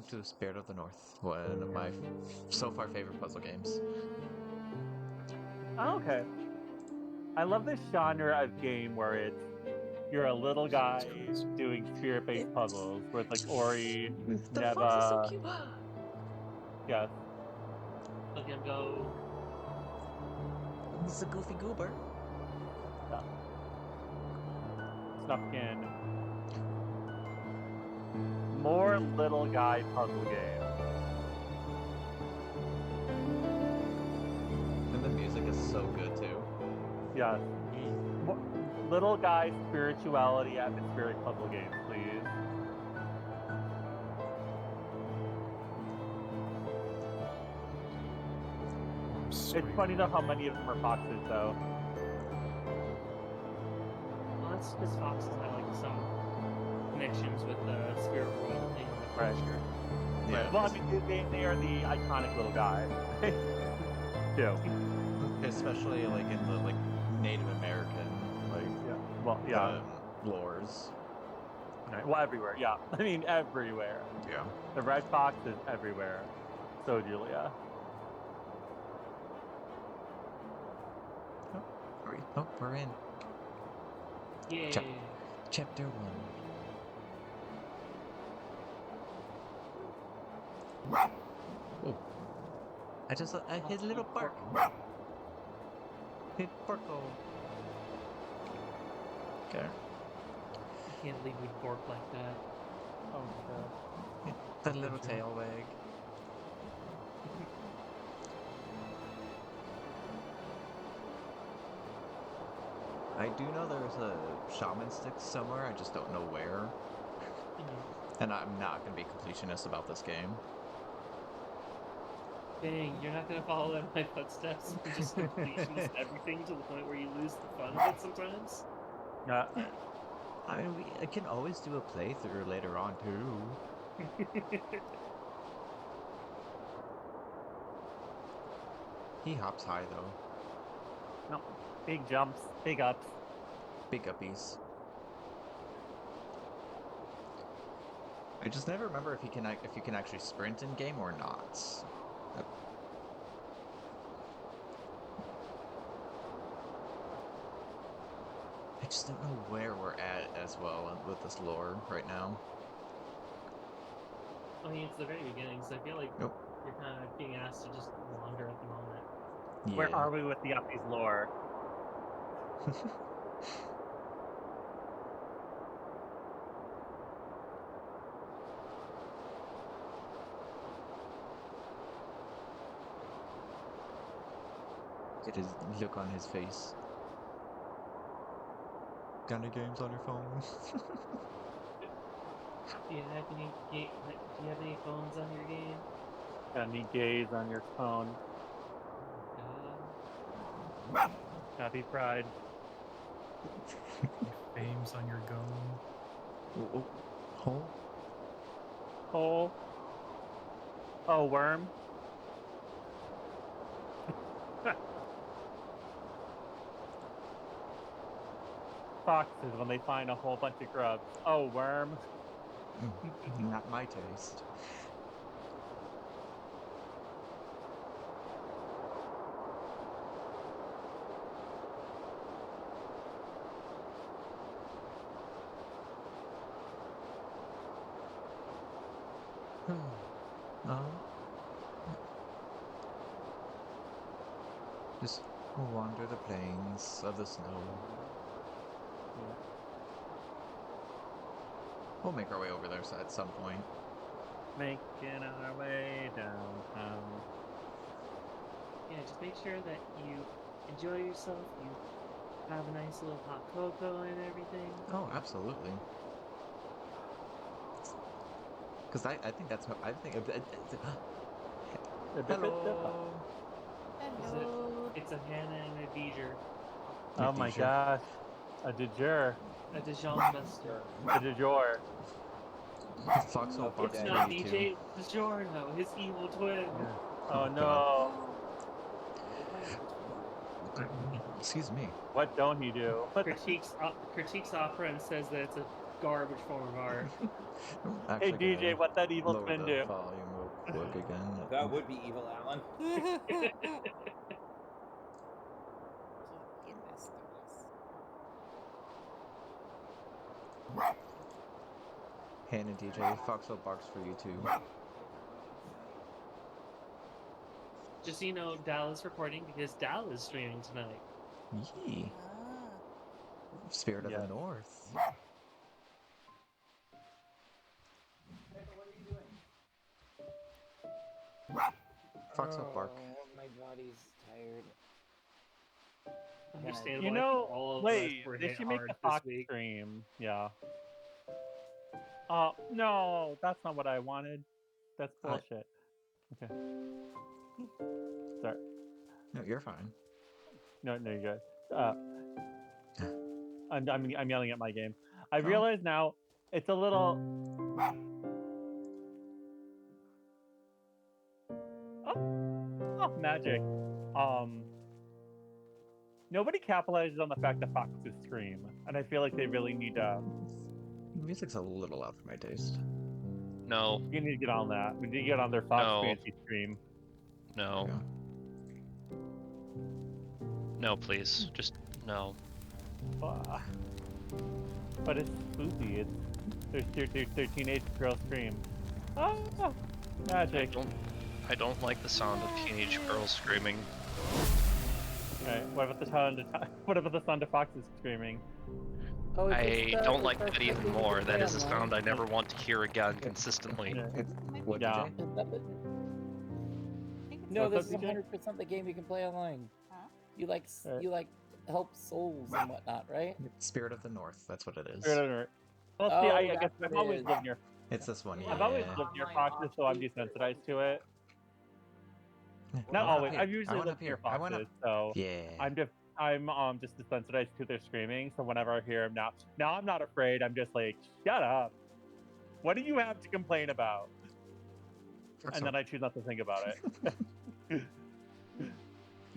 to Spirit of the North, one of my so far favorite puzzle games. Oh, okay. I love this genre of game where you're a little guy doing spirit-based puzzles, where it's like Ori, The fox is so Neva. cute. Yes. Look at him go. He's a goofy goober. Yeah. Snuck in. More little guy puzzle games. And the music is so good too. Yes. Little guy spirituality atmospheric puzzle games, please. It's funny enough how many of them are foxes, though. Well, that's because foxes have like some connections with the spirit world thing, like Right. culture. Yeah. Well, I mean, they are the iconic little guy. Too. Especially like in the Native American Yeah. Well, yeah. lores. Right. Well, everywhere. Yeah. I mean, everywhere. Yeah. The red fox is everywhere. So, Julia. Oh, we're in. Yay! Chapter 1. Oh. His little bark. His barko. Okay. I can't believe we bork like that. Oh, God. The little tail wag. I do know there's a shaman stick somewhere, I just don't know where. And I'm not going to be completionist about this game. Dang, you're not gonna follow in my footsteps and just completionist everything to the point where you lose the fun of it sometimes? I mean, I can always do a playthrough later on, too. He hops high, though. No. Big jumps. Big ups. Big uppies. I just never remember if you can actually sprint in game or not. I just don't know where we're at as well with this lore right now. I mean, it's the very beginning, so I feel like Nope. you're kind of being asked to just wander at the moment. Yeah. Where are we with the uppies lore? Get his look on his face. Got any games on your phone? Do you have any phones on your game? Got any gays on your phone? Happy Pride. Fames on your gun. Home? Hole. Oh, worm. Foxes when they find a whole bunch of grubs. Oh, worm. Not my taste. Just wander the plains of the snow. We'll make our way over there at some point. Making our way downtown. Yeah, just make sure that you enjoy yourself, you have a nice little hot cocoa and everything. Oh, absolutely. Because I think that's how I think. Hello. It's a Hannah and a Beeger. Oh my gosh. A de jure. A Dijon Buster. A de jure. FOXO It's not DJ DiGiorno, his evil twin. Oh no. Excuse me. What don't he do? Critiques opera and says that it's a garbage form of art. I'm Hey actually gonna DJ, what that evil lower twin the do? volume real quick again. That would be evil, Alan. You missed us. Hannah DJ, FOXO barks for you too. Just so you know, Dal is recording because Dal is streaming tonight. Yee. Ah. Spirit of Yes. the North. FOXO bark. Oh, my body's tired. Understandable. You I think know, all of us wait, were they hit should make hard a this Fox week. stream. Yeah. No, that's not what I wanted. That's bullshit. Okay. Sorry. No, you're fine. No, you're good. I'm yelling at my game. I Oh. realize now it's a little. Oh, magic. Nobody capitalizes on the fact that foxes scream, and I feel like they really need to. Music's a little out for my taste. No, You need to get on that. We need to get on their fox No. fancy stream. no, Yeah. no, please. Just no. But it's spooky. They're teenage girl scream. Ah, magic. I don't like the sound of teenage girls screaming. Alright, what about the sound of foxes screaming? Oh, I don't like that even more. That is a sound I never want to hear again consistently. Yeah. It's what Yeah. DJ? I think it's No, What's this up, is DJ? 100% the game you can play online. Huh? You like help souls and whatnot, right? Spirit of the North. That's what it is. Well, see, Oh, I guess that's what I've it always is. lived near. It's this one. I've always Yeah. lived near foxes, so I'm desensitized to it. Not I went always. up I've here. usually I went lived up near here. I went up. foxes, so Yeah. I'm just desensitized to their screaming. So whenever I hear them now I'm not afraid. I'm just like, shut up. What do you have to complain about? And then I choose not to think about it.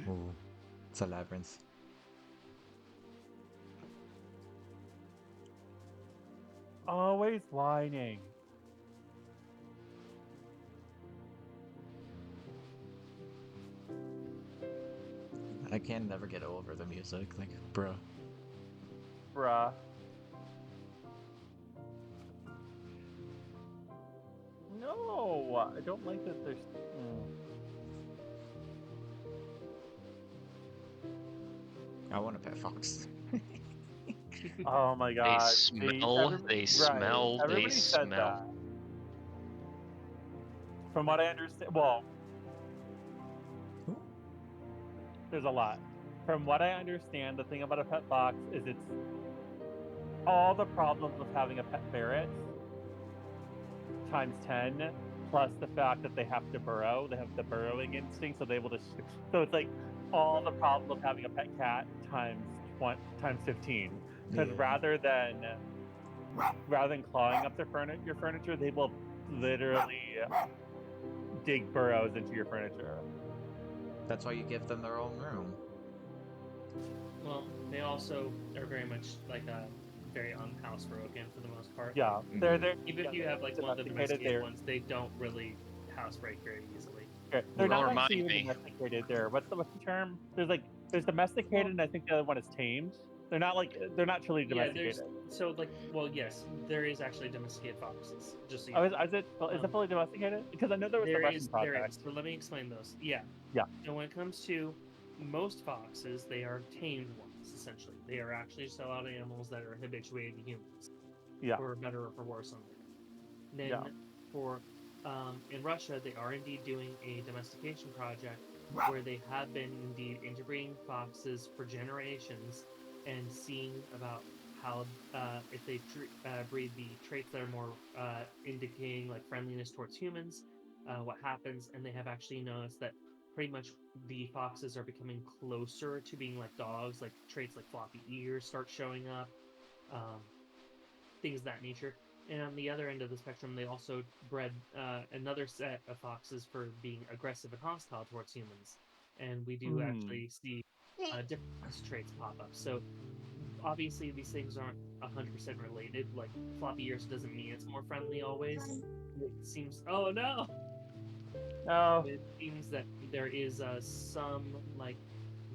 Ooh, it's a labyrinth. Always whining. I can never get over the music. Like, bro. Bruh. No, I don't like that there's. I want a pet fox. Oh my god. They smell, Everybody said that. From what I understand, well, there's a lot. From what I understand, the thing about a pet fox is it's all the problems with having a pet ferret times 10, plus the fact that they have to burrow. They have the burrowing instinct, so they're able to. So it's like all the problems of having a pet cat times 15. Because Yeah. rather than clawing up your furniture, they will literally dig burrows into your furniture. That's why you give them their own room. Well, they also are very much like very unhousebroken for the most part. Yeah, they're Even if you have like one of the domesticated, domesticated ones, they don't really housebreak very easily. they're Don't not remind actually even me. domesticated. What's the term? There's domesticated, and I think the other one is tamed. They're not truly Yeah, domesticated. yes, there is actually domesticated foxes. Just so you Oh, know. is it fully domesticated? Because I know there was the There Russian is, project. So let me explain those. Yeah. Yeah. So when it comes to most foxes, they are tamed ones, essentially. They are actually just wild animals that are habituated to humans. Yeah. For better or for worse on there. Then Yeah. for in Russia, they are indeed doing a domestication project where they have been indeed interbreeding foxes for generations and seeing about how if they breed the traits that are more indicating like friendliness towards humans, what happens, and they have actually noticed that pretty much the foxes are becoming closer to being like dogs, like traits like floppy ears start showing up, things of that nature. And on the other end of the spectrum, they also bred another set of foxes for being aggressive and hostile towards humans. And we do actually see different traits pop up. So obviously these things aren't 100% related. Like floppy ears doesn't mean it's more friendly always. It seems. Oh no! No. It seems that there is some like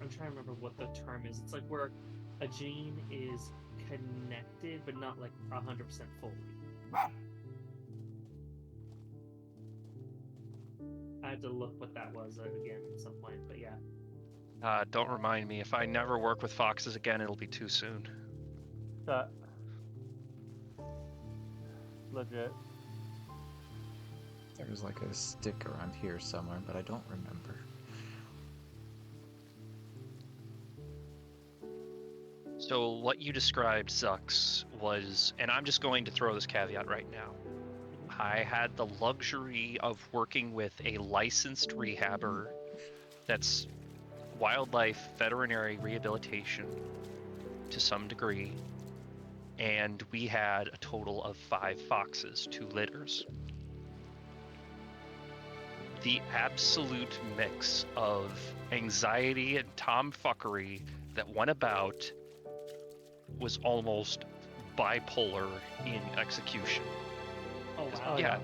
I'm trying to remember what the term is. It's like where a gene is connected, but not like 100% fully. I had to look what that was again at some point, but yeah. Don't remind me. If I never work with foxes again, it'll be too soon. Legit. There's like a stick around here somewhere, but I don't remember. So what you described, Zux, was, and I'm just going to throw this caveat right now. I had the luxury of working with a licensed rehabber that's wildlife veterinary rehabilitation to some degree, and we had a total of 5 foxes, 2 litters. The absolute mix of anxiety and tomfuckery that went about was almost bipolar in execution. Oh wow. Yeah,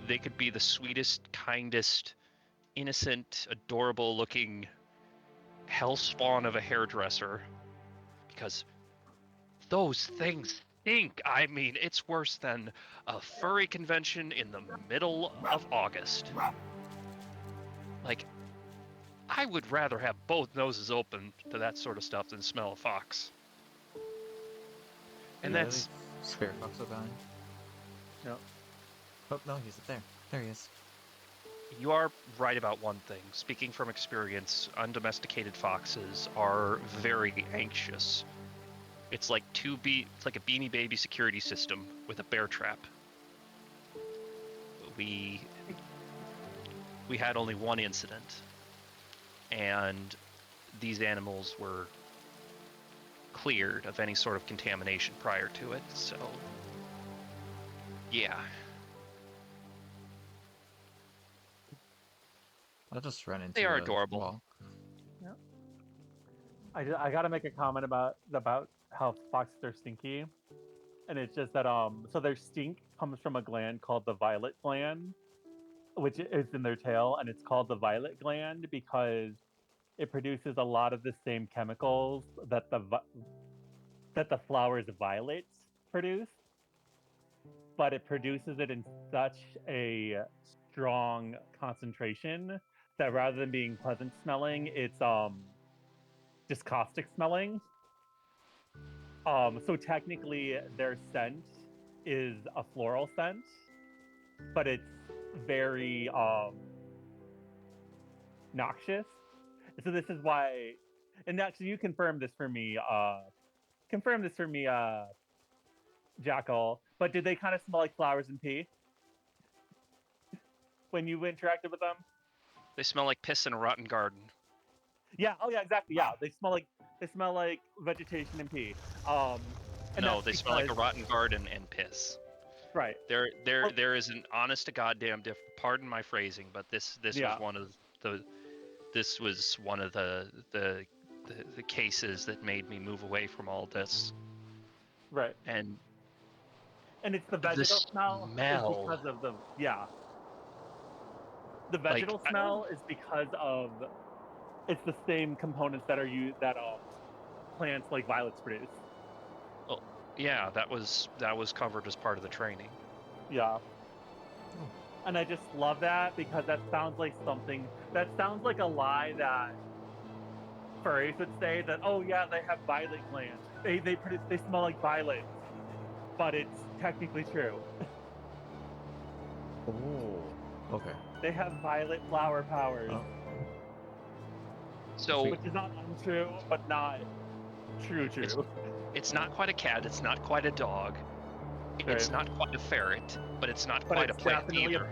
they could be the sweetest, kindest, innocent, adorable looking hellspawn of a hairdresser, because those things stink. I mean, it's worse than a furry convention in the middle of August. Like, I would rather have both noses open to that sort of stuff than smell a fox. And Really? that's Spirit FOXO guy? No. Oh, no, he's there. There he is. You are right about one thing. Speaking from experience, undomesticated foxes are very anxious. It's like it's like a Beanie Baby security system with a bear trap. We had only one incident, and these animals were cleared of any sort of contamination prior to it, so yeah. I'll just run into They are a adorable. wall. I gotta make a comment about how foxes are stinky, and it's just that so their stink comes from a gland called the violet gland, which is in their tail, and it's called the violet gland because it produces a lot of the same chemicals that the flowers violets produce, but it produces it in such a strong concentration that rather than being pleasant smelling, it's just caustic smelling. So technically their scent is a floral scent, but it's very noxious. So this is why, and actually you confirmed this for me, Jackal, but did they kind of smell like flowers and pee when you interacted with them? They smell like piss in a rotten garden. Yeah. Oh, yeah. Exactly. Yeah. They smell like vegetation and pee. And No, that's they smell like a because- rotten garden and piss. Right. There is an honest to goddamn difference. Pardon my phrasing, but this Yeah. was one of the cases that made me move away from all this. Right. And it's the the vegetal smell is smell. because of the The Like, vegetal smell is because of it's the same components that are used that plants like violets produce. yeah, that was covered as part of the training. Yeah. And I just love that because that sounds like a lie that furries would say that, oh yeah, they have violet glands. They smell like violets. But it's technically true. Oh, okay. They have violet flower powers. Oh. So Which is not untrue, but not true. it's not quite a cat, it's not quite a dog, it's not quite a ferret, but it's not quite a plant either.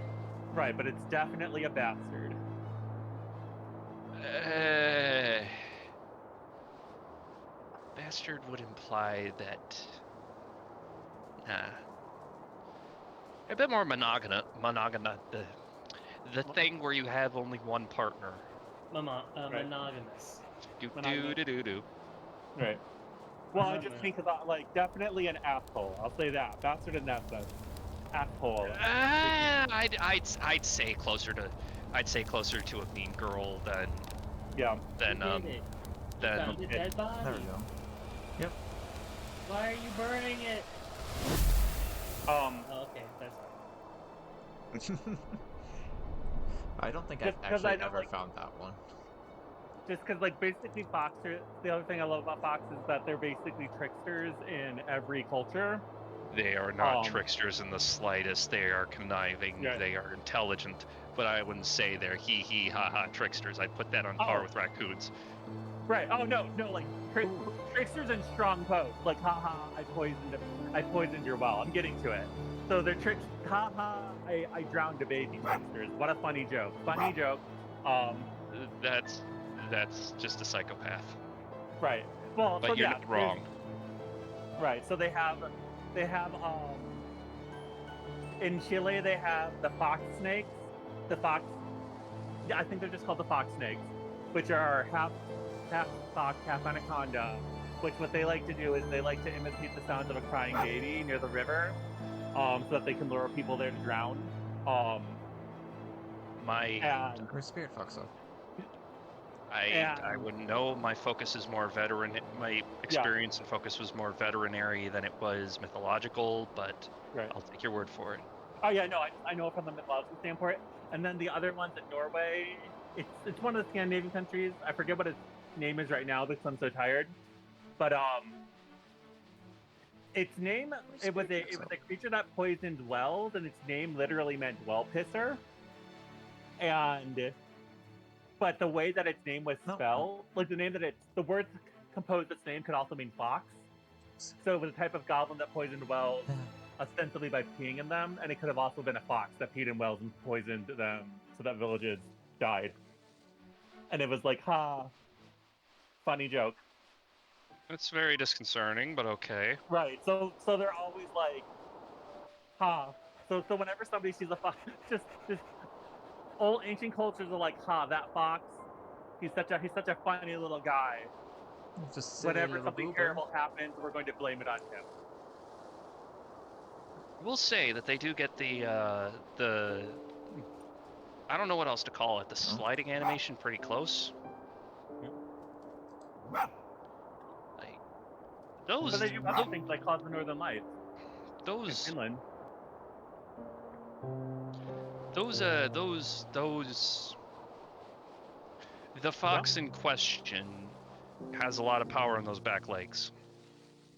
Right, but it's definitely a bastard. Bastard would imply that. Nah. A bit more monogamous. The thing where you have only one partner. Monogamous. Do. Right. Well, I I love just that. think about like definitely an asshole. I'll say that. Bastard in that sense. Asshole. I'd say closer to a mean girl Yeah. than Who did it? You than found a dead body. There we go. Yep. Why are you burning it? Oh, okay, that's fine. I don't think I've Just 'cause I actually know, ever like- found that one. Just because, like, basically Foxers, the other thing I love about Fox is that they're basically tricksters in every culture. they are not Um, tricksters in the slightest. They are conniving. Yeah. They are intelligent. But I wouldn't say they're hee hee ha ha tricksters. I'd put that on par Oh. with raccoons. Right. Oh, no, like, tricksters and strong pose. Like, haha, I poisoned your well. I'm getting to it. So they're tricks, haha, I drowned a baby tricksters. What a funny joke. Funny joke. That's just a psychopath. Right. Well, But so you're yeah, not wrong. Right. So they have in Chile they have the fox snakes. I think they're just called the fox snakes, which are half fox, half anaconda. Which what they like to do is they like to imitate the sounds of a crying baby near the river, so that they can lure people there to drown. And Or Spirit Foxo. I wouldn't know. My focus is more veteran. My experience and focus was more veterinary than it was mythological. But Right. I'll take your word for it. Oh yeah, no, I know from the mythological standpoint. And then the other ones in Norway, it's one of the Scandinavian countries. I forget what its name is right now because I'm so tired. But its name it was a creature that poisoned wells, and its name literally meant well pisser. But the way that its name was spelled, like the words composed its name could also mean fox. So it was a type of goblin that poisoned wells, ostensibly by peeing in them, and it could have also been a fox that peed in wells and poisoned them so that villages died. And it was like, ha, funny joke. It's very disconcerting, but okay. Right. So they're always like, ha. So whenever somebody sees a fox, just old ancient cultures are like, ha, that fox. He's such a funny little guy. Just Whenever something terrible happens, we're going to blame it on him. We'll say that they do get the I don't know what else to call it. The sliding animation pretty close. Like, those. But they do other things like cause the Northern Lights. In Finland. The fox in question has a lot of power in those back legs.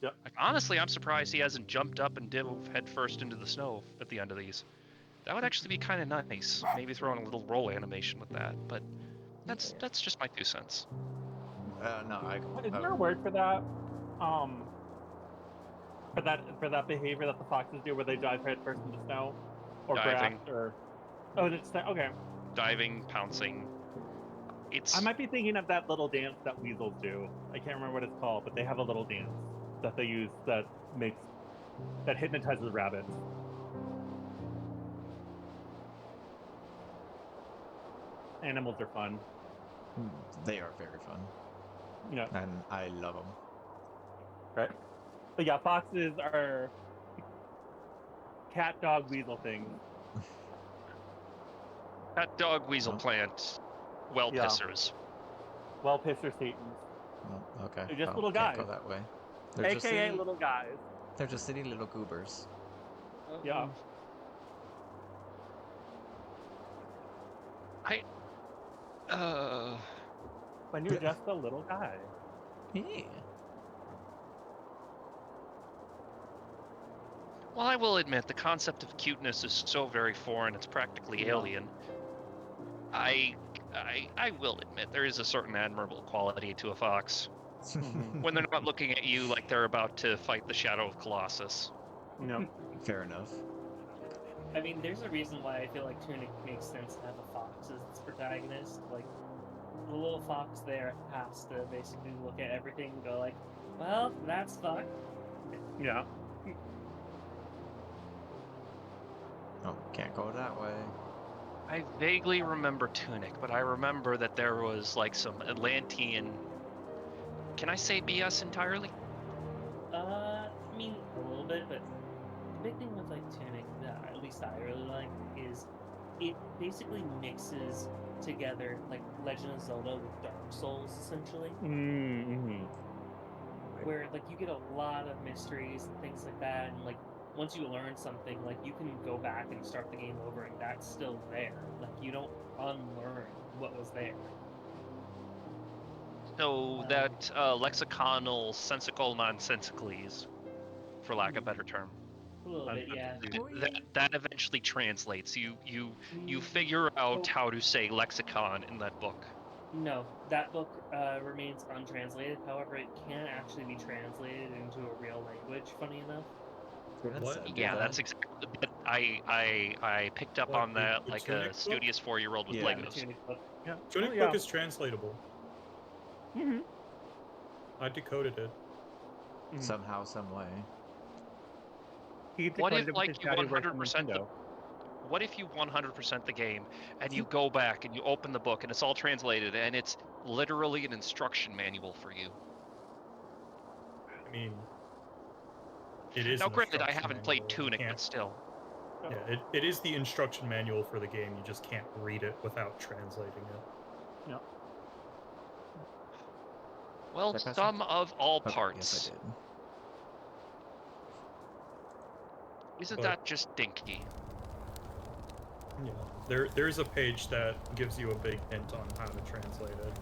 Yep. Like, honestly, I'm surprised he hasn't jumped up and dove headfirst into the snow at the end of these. That would actually be kind of nice. Maybe throwing a little roll animation with that, but that's just my 2 cents. Is there a word for that? For that behavior that the foxes do, where they dive headfirst into snow or Diving. grass, or it's okay. Diving, pouncing. I might be thinking of that little dance that weasels do. I can't remember what it's called, but they have a little dance that they use that hypnotizes rabbits. Animals are fun. They are very fun. Yeah. And I love them. Right. But yeah, foxes are cat, dog, weasel things. Cat, dog, weasel, plant, well pissers. Well pisser Satans. Oh, okay. They're just well, little can't guys. go that way. They're AKA just silly, little guys. They're just silly little goobers. Yeah. When you're just a little guy. Yeah. Well, I will admit, the concept of cuteness is so very foreign, it's practically alien. I will admit, there is a certain admirable quality to a fox. When they're not looking at you like they're about to fight the Shadow of Colossus. No. Fair enough. I mean, there's a reason why I feel like Tunic makes sense to have a fox as its protagonist. Like, the little fox there has to basically look at everything and go like, well, that's fucked. Yeah. Oh, can't go that way. I vaguely remember Tunic, but I remember that there was like some Atlantean. Can I say BS entirely? I mean, a little bit, but the big thing with like Tunic that at least I really like is it basically mixes together like Legend of Zelda with Dark Souls essentially, Mm-hmm. where like you get a lot of mysteries and things like that, and like once you learn something, like you can go back and start the game over, and that's still there. Like you don't unlearn what was there. So that lexiconal sensical nonsensicalese, for lack of a better term, A little bit, yeah. that eventually translates. You figure out how to say lexicon in that book. No, that book remains untranslated. However, it can actually be translated into a real language. Funny enough. Didn't What? Seb do Yeah, that? that's exactly. I picked up What, on that the like Tunic a book? studious 4-year-old with Yeah. The Legos. Tunic book. Yeah. Tunic yeah. book is translatable. Mm-hmm. I decoded it. Somehow, some way. He What decoded if it with like his you daddy works 100% Nintendo. What if you 100% the game and you go back and you open the book and it's all translated and it's literally an instruction manual for you? I mean, it is Now, an granted, I instruction haven't played manual. You Tunic, can't- but still. Yeah, it is the instruction manual for the game. You just can't read it without translating it. Well, That question? sum of all Oh, parts. yes, I did. Isn't But- that just dinky? Yeah, there's a page that gives you a big hint on how to translate it,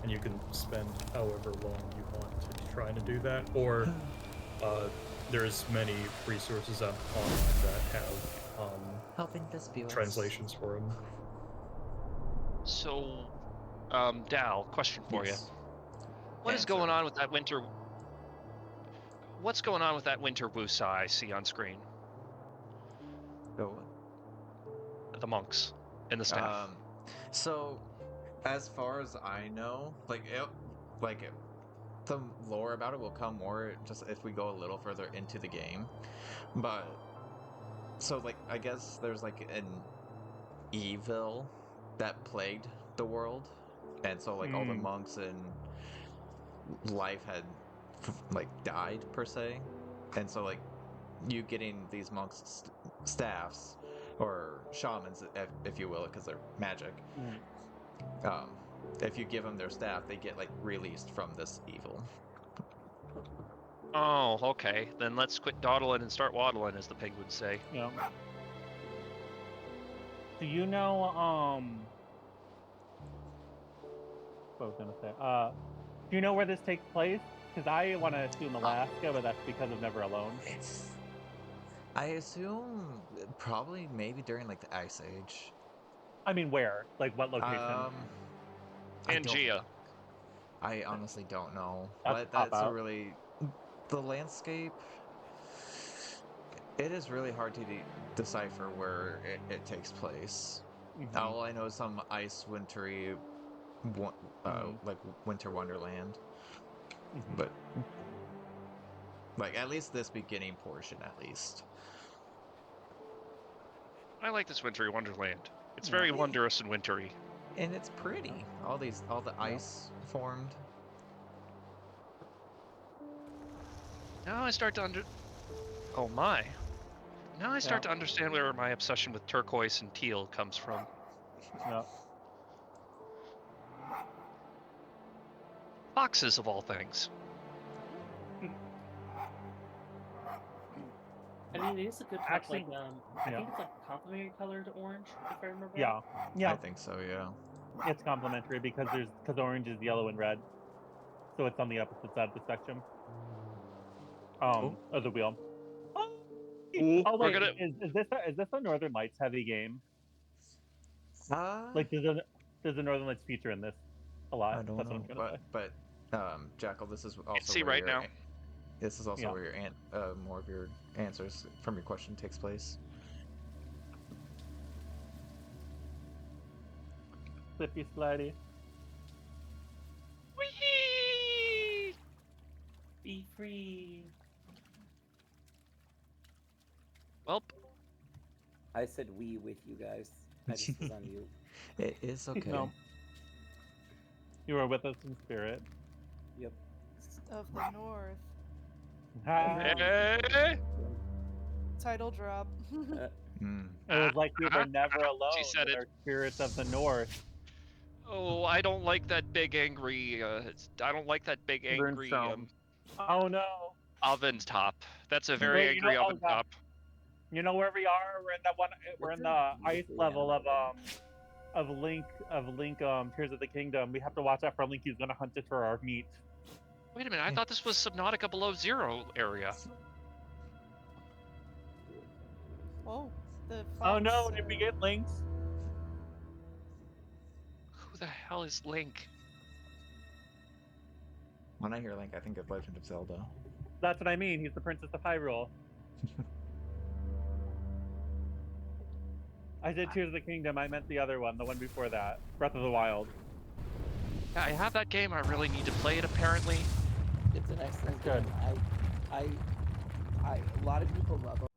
and you can spend however long you want to try to do that. Or there's many resources online that have Helping this viewers. translations for them. So, Dal, question for you. Yes. What is Answer. going on with that winter? What's going on with that winter wusa I see on screen? Go what? The monks and the staff. So, as far as I know, the lore about it will come more just if we go a little further into the game. But so, like, I guess there's like an evil that plagued the world, and so like all the monks and life had like died per se, and so like you getting these monks staffs or shamans, if you will, because they're magic. If you give them their staff, they get like released from this evil. Oh, okay. Then let's quit dawdling and start waddling, as the pig would say. Yeah. Do you know, what was I gonna say? Do you know where this takes place? Because I want to assume Alaska, but that's because of Never Alone. I assume probably maybe during like the Ice Age. I mean, where? Like, what location? Pangea. I honestly don't know. That's But pop that's a out. really the landscape. It is really hard to decipher where it takes place. All I know is some ice wintry, like winter wonderland. But like at least this beginning portion, at least. I like this wintry wonderland. It's very wondrous and wintry. And it's pretty. All the ice formed. Now I start to Oh my. Now I start to understand where my obsession with turquoise and teal comes from. Yeah. Foxes, of all things. I mean, it is a good Actually, like I think it's like complementary color to orange, if I remember. Yeah. Yeah. I think so, yeah. It's complementary because orange is yellow and red, so it's on the opposite side of the spectrum. Of the wheel. Oh wait, gonna- is this a Northern Lights heavy game? Like, does the Northern Lights feature in this a lot? I don't That's know. what I'm trying to say. But Jackal, this is also see where right now. This is also where your more of your answers from your question takes place. Slippy slidey. Whee! Be free. Well, I said we with you guys. I just was on mute. It is okay. No. You are with us in spirit. Yep. Of the North. Hey! Title drop. Mm. It was like we were never alone She said with it. our spirits of the north. Oh, I don't like that big angry. I don't like that big angry Runestone. Oh no! oven top. That's a very Wait, angry oh oven god! top. You know where we are? We're in that one. We're in the ice level of Link Tears of the Kingdom. We have to watch out for Link. He's gonna hunt us for our meat. Wait a minute, I thought this was Subnautica below zero area. Whoa. The Oh no! fox, Did we get links? Who the hell is Link? When I hear Link, I think of Legend of Zelda. That's what I mean. He's the Princess of Hyrule. I said Tears of the Kingdom. I meant the other one, the one before that, Breath of the Wild. Yeah, I have that game. I really need to play it. Apparently. It's an excellent Good. game. A lot of people love